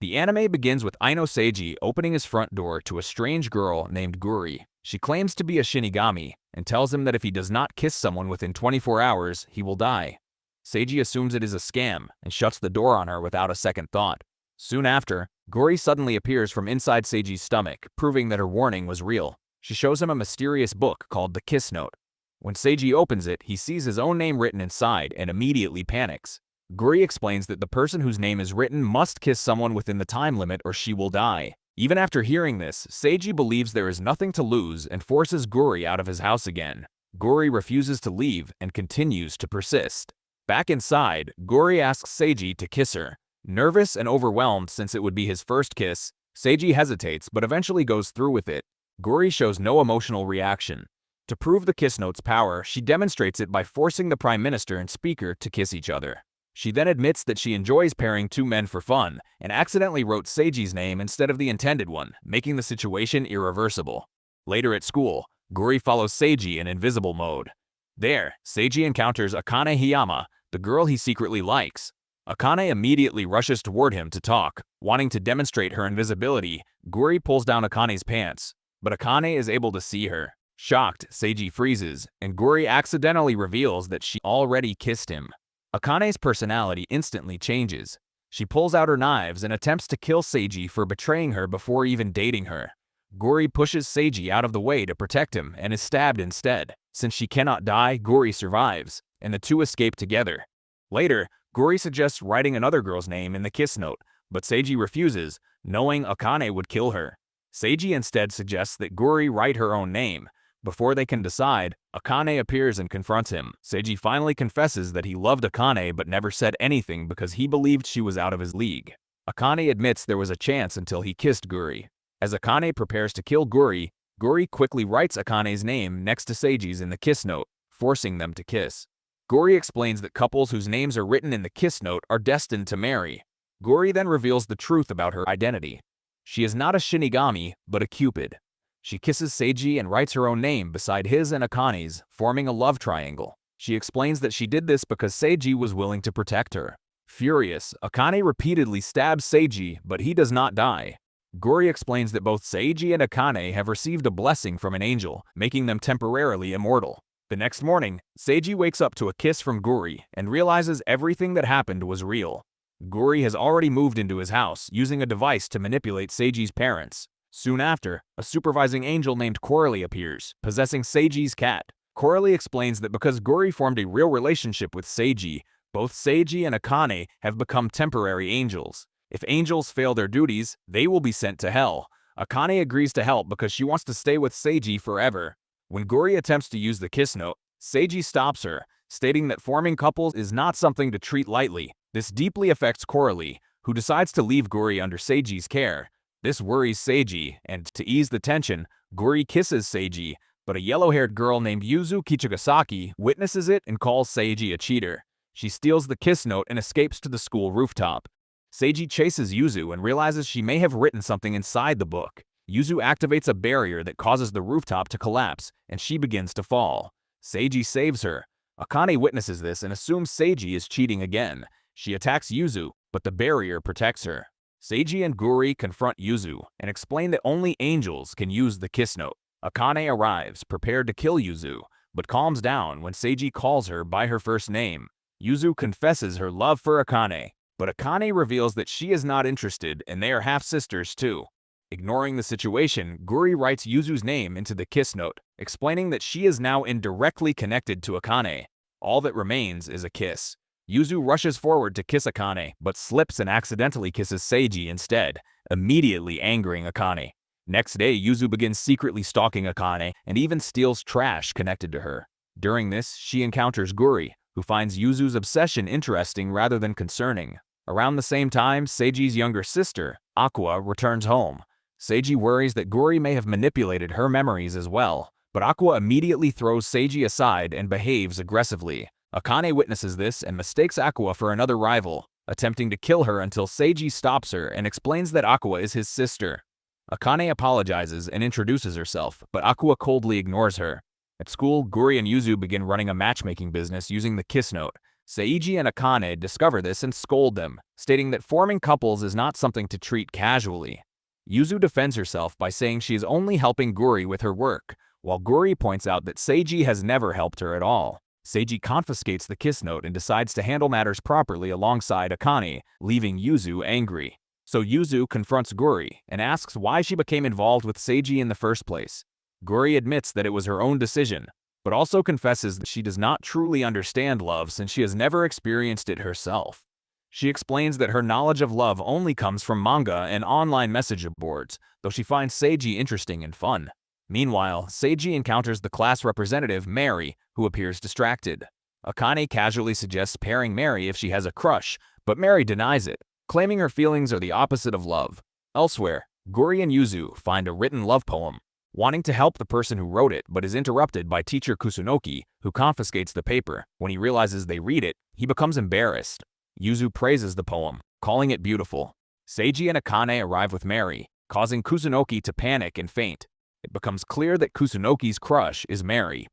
The anime begins with Ino Seiji opening his front door to a strange girl named Guri. She claims to be a Shinigami and tells him that if he does not kiss someone within 24 hours, he will die. Seiji assumes it is a scam and shuts the door on her without a second thought. Soon after, Guri suddenly appears from inside Seiji's stomach, proving that her warning was real. She shows him a mysterious book called the Kiss Note. When Seiji opens it, he sees his own name written inside and immediately panics. Guri explains that the person whose name is written must kiss someone within the time limit or she will die. Even after hearing this, Seiji believes there is nothing to lose and forces Guri out of his house again. Guri refuses to leave and continues to persist. Back inside, Guri asks Seiji to kiss her. Nervous and overwhelmed since it would be his first kiss, Seiji hesitates but eventually goes through with it. Guri shows no emotional reaction. To prove the Kiss Note's power, she demonstrates it by forcing the Prime Minister and Speaker to kiss each other. She then admits that she enjoys pairing two men for fun, and accidentally wrote Seiji's name instead of the intended one, making the situation irreversible. Later at school, Guri follows Seiji in invisible mode. There, Seiji encounters Akane Hiyama, the girl he secretly likes. Akane immediately rushes toward him to talk. Wanting to demonstrate her invisibility, Guri pulls down Akane's pants, but Akane is able to see her. Shocked, Seiji freezes, and Guri accidentally reveals that she already kissed him. Akane's personality instantly changes. She pulls out her knives and attempts to kill Seiji for betraying her before even dating her. Guri pushes Seiji out of the way to protect him and is stabbed instead. Since she cannot die, Guri survives, and the two escape together. Later, Guri suggests writing another girl's name in the Kiss Note, but Seiji refuses, knowing Akane would kill her. Seiji instead suggests that Guri write her own name. Before they can decide, Akane appears and confronts him. Seiji finally confesses that he loved Akane but never said anything because he believed she was out of his league. Akane admits there was a chance until he kissed Guri. As Akane prepares to kill Guri, Guri quickly writes Akane's name next to Seiji's in the Kiss Note, forcing them to kiss. Guri explains that couples whose names are written in the Kiss Note are destined to marry. Guri then reveals the truth about her identity. She is not a Shinigami, but a Cupid. She kisses Seiji and writes her own name beside his and Akane's, forming a love triangle. She explains that she did this because Seiji was willing to protect her. Furious, Akane repeatedly stabs Seiji, but he does not die. Guri explains that both Seiji and Akane have received a blessing from an angel, making them temporarily immortal. The next morning, Seiji wakes up to a kiss from Guri and realizes everything that happened was real. Guri has already moved into his house, using a device to manipulate Seiji's parents. Soon after, a supervising angel named Coralie appears, possessing Seiji's cat. Coralie explains that because Guri formed a real relationship with Seiji, both Seiji and Akane have become temporary angels. If angels fail their duties, they will be sent to hell. Akane agrees to help because she wants to stay with Seiji forever. When Guri attempts to use the Kiss Note, Seiji stops her, stating that forming couples is not something to treat lightly. This deeply affects Coralie, who decides to leave Guri under Seiji's care. This worries Seiji, and to ease the tension, Guri kisses Seiji, but a yellow-haired girl named Yuzu Kichigasaki witnesses it and calls Seiji a cheater. She steals the Kiss Note and escapes to the school rooftop. Seiji chases Yuzu and realizes she may have written something inside the book. Yuzu activates a barrier that causes the rooftop to collapse, and she begins to fall. Seiji saves her. Akane witnesses this and assumes Seiji is cheating again. She attacks Yuzu, but the barrier protects her. Seiji and Guri confront Yuzu and explain that only angels can use the Kiss Note. Akane arrives, prepared to kill Yuzu, but calms down when Seiji calls her by her first name. Yuzu confesses her love for Akane, but Akane reveals that she is not interested and they are half-sisters too. Ignoring the situation, Guri writes Yuzu's name into the Kiss Note, explaining that she is now indirectly connected to Akane. All that remains is a kiss. Yuzu rushes forward to kiss Akane, but slips and accidentally kisses Seiji instead, immediately angering Akane. Next day, Yuzu begins secretly stalking Akane and even steals trash connected to her. During this, she encounters Guri, who finds Yuzu's obsession interesting rather than concerning. Around the same time, Seiji's younger sister, Aqua, returns home. Seiji worries that Guri may have manipulated her memories as well, but Aqua immediately throws Seiji aside and behaves aggressively. Akane witnesses this and mistakes Aqua for another rival, attempting to kill her until Seiji stops her and explains that Aqua is his sister. Akane apologizes and introduces herself, but Aqua coldly ignores her. At school, Guri and Yuzu begin running a matchmaking business using the Kiss Note. Seiji and Akane discover this and scold them, stating that forming couples is not something to treat casually. Yuzu defends herself by saying she is only helping Guri with her work, while Guri points out that Seiji has never helped her at all. Seiji confiscates the kiss note and decides to handle matters properly alongside Akane, leaving Yuzu angry. So Yuzu confronts Guri and asks why she became involved with Seiji in the first place. Guri admits that it was her own decision, but also confesses that she does not truly understand love since she has never experienced it herself. She explains that her knowledge of love only comes from manga and online message boards, though she finds Seiji interesting and fun. Meanwhile, Seiji encounters the class representative, Mary, who appears distracted. Akane casually suggests pairing Mary if she has a crush, but Mary denies it, claiming her feelings are the opposite of love. Elsewhere, Guri and Yuzu find a written love poem, wanting to help the person who wrote it but is interrupted by teacher Kusunoki, who confiscates the paper. When he realizes they read it, he becomes embarrassed. Yuzu praises the poem, calling it beautiful. Seiji and Akane arrive with Mary, causing Kusunoki to panic and faint. It becomes clear that Kusunoki's crush is Mary.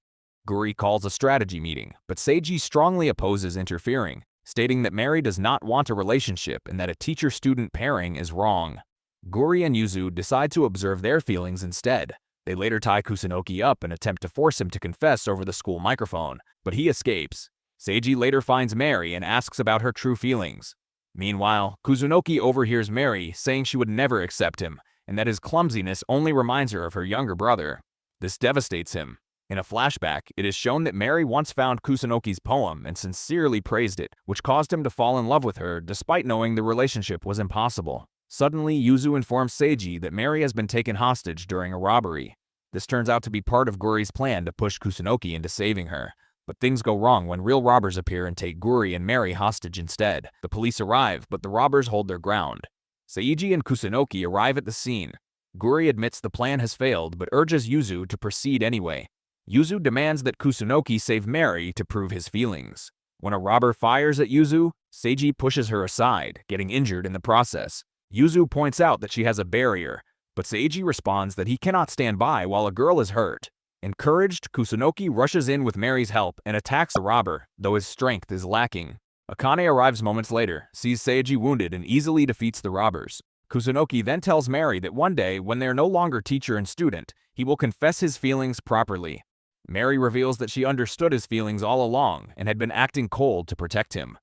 Guri calls a strategy meeting, but Seiji strongly opposes interfering, stating that Mary does not want a relationship and that a teacher-student pairing is wrong. Guri and Yuzu decide to observe their feelings instead. They later tie Kusunoki up and attempt to force him to confess over the school microphone, but he escapes. Seiji later finds Mary and asks about her true feelings. Meanwhile, Kusunoki overhears Mary saying she would never accept him, and that his clumsiness only reminds her of her younger brother. This devastates him. In a flashback, it is shown that Mary once found Kusunoki's poem and sincerely praised it, which caused him to fall in love with her despite knowing the relationship was impossible. Suddenly, Yuzu informs Seiji that Mary has been taken hostage during a robbery. This turns out to be part of Guri's plan to push Kusunoki into saving her. But things go wrong when real robbers appear and take Guri and Mary hostage instead. The police arrive, but the robbers hold their ground. Seiji and Kusunoki arrive at the scene. Guri admits the plan has failed but urges Yuzu to proceed anyway. Yuzu demands that Kusunoki save Mary to prove his feelings. When a robber fires at Yuzu, Seiji pushes her aside, getting injured in the process. Yuzu points out that she has a barrier, but Seiji responds that he cannot stand by while a girl is hurt. Encouraged, Kusunoki rushes in with Mary's help and attacks the robber, though his strength is lacking. Akane arrives moments later, sees Seiji wounded and easily defeats the robbers. Kusunoki then tells Mary that one day, when they are no longer teacher and student, he will confess his feelings properly. Mary reveals that she understood his feelings all along and had been acting cold to protect him.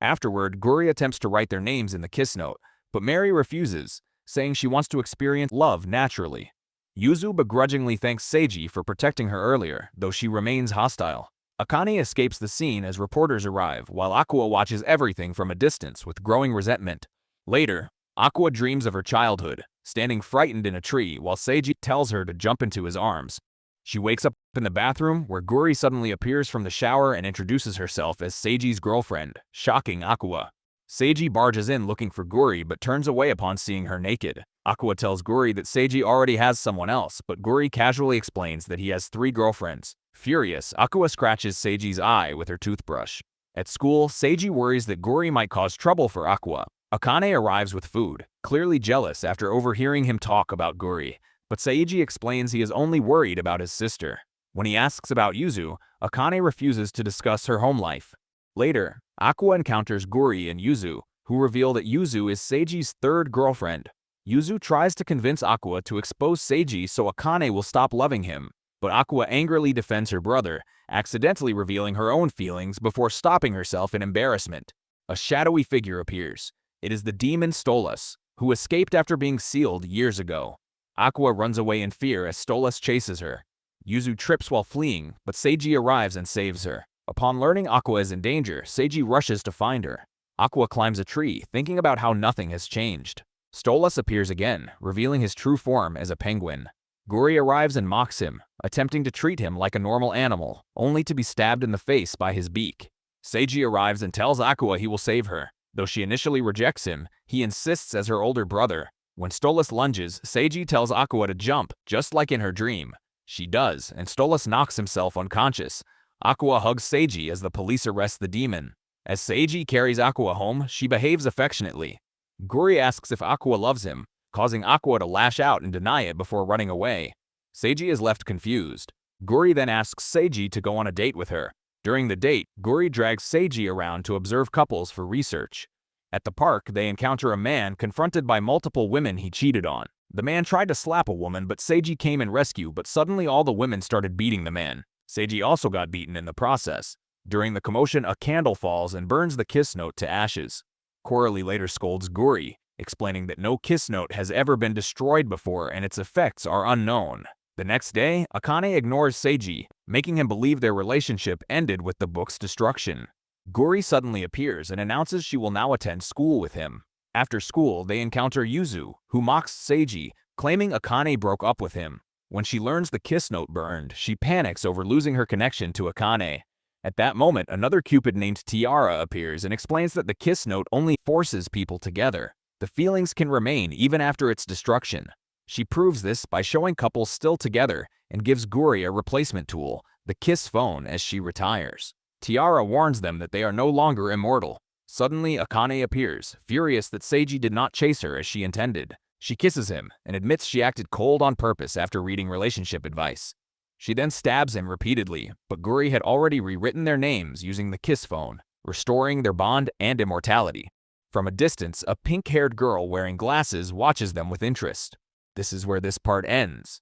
Afterward, Guri attempts to write their names in the kiss note, but Mary refuses, saying she wants to experience love naturally. Yuzu begrudgingly thanks Seiji for protecting her earlier, though she remains hostile. Akane escapes the scene as reporters arrive, while Aqua watches everything from a distance with growing resentment. Later, Aqua dreams of her childhood, standing frightened in a tree while Seiji tells her to jump into his arms. She wakes up in the bathroom, where Guri suddenly appears from the shower and introduces herself as Seiji's girlfriend, shocking Aqua. Seiji barges in looking for Guri but turns away upon seeing her naked. Aqua tells Guri that Seiji already has someone else, but Guri casually explains that he has 3 girlfriends. Furious, Aqua scratches Seiji's eye with her toothbrush. At school, Seiji worries that Guri might cause trouble for Aqua. Akane arrives with food, clearly jealous after overhearing him talk about Guri, but Seiji explains he is only worried about his sister. When he asks about Yuzu, Akane refuses to discuss her home life. Later, Aqua encounters Guri and Yuzu, who reveal that Yuzu is Seiji's 3rd girlfriend. Yuzu tries to convince Aqua to expose Seiji so Akane will stop loving him, but Aqua angrily defends her brother, accidentally revealing her own feelings before stopping herself in embarrassment. A shadowy figure appears. It is the demon Stolas, who escaped after being sealed years ago. Aqua runs away in fear as Stolas chases her. Yuzu trips while fleeing, but Seiji arrives and saves her. Upon learning Aqua is in danger, Seiji rushes to find her. Aqua climbs a tree, thinking about how nothing has changed. Stolas appears again, revealing his true form as a penguin. Guri arrives and mocks him, attempting to treat him like a normal animal, only to be stabbed in the face by his beak. Seiji arrives and tells Aqua he will save her. Though she initially rejects him, he insists as her older brother. When Stolas lunges, Seiji tells Aqua to jump, just like in her dream. She does, and Stolas knocks himself unconscious. Aqua hugs Seiji as the police arrest the demon. As Seiji carries Aqua home, she behaves affectionately. Guri asks if Aqua loves him, causing Aqua to lash out and deny it before running away. Seiji is left confused. Guri then asks Seiji to go on a date with her. During the date, Guri drags Seiji around to observe couples for research. At the park, they encounter a man confronted by multiple women he cheated on. The man tried to slap a woman, but Seiji came in rescue, but suddenly all the women started beating the man. Seiji also got beaten in the process. During the commotion, a candle falls and burns the kiss note to ashes. Coralie later scolds Guri, explaining that no kiss note has ever been destroyed before and its effects are unknown. The next day, Akane ignores Seiji, making him believe their relationship ended with the book's destruction. Guri suddenly appears and announces she will now attend school with him. After school, they encounter Yuzu, who mocks Seiji, claiming Akane broke up with him. When she learns the kiss note burned, she panics over losing her connection to Akane. At that moment, another Cupid named Tiara appears and explains that the kiss note only forces people together. The feelings can remain even after its destruction. She proves this by showing couples still together and gives Guri a replacement tool, the kiss phone, as she retires. Tiara warns them that they are no longer immortal. Suddenly, Akane appears, furious that Seiji did not chase her as she intended. She kisses him and admits she acted cold on purpose after reading relationship advice. She then stabs him repeatedly, but Guri had already rewritten their names using the kiss phone, restoring their bond and immortality. From a distance, a pink-haired girl wearing glasses watches them with interest. This is where this part ends.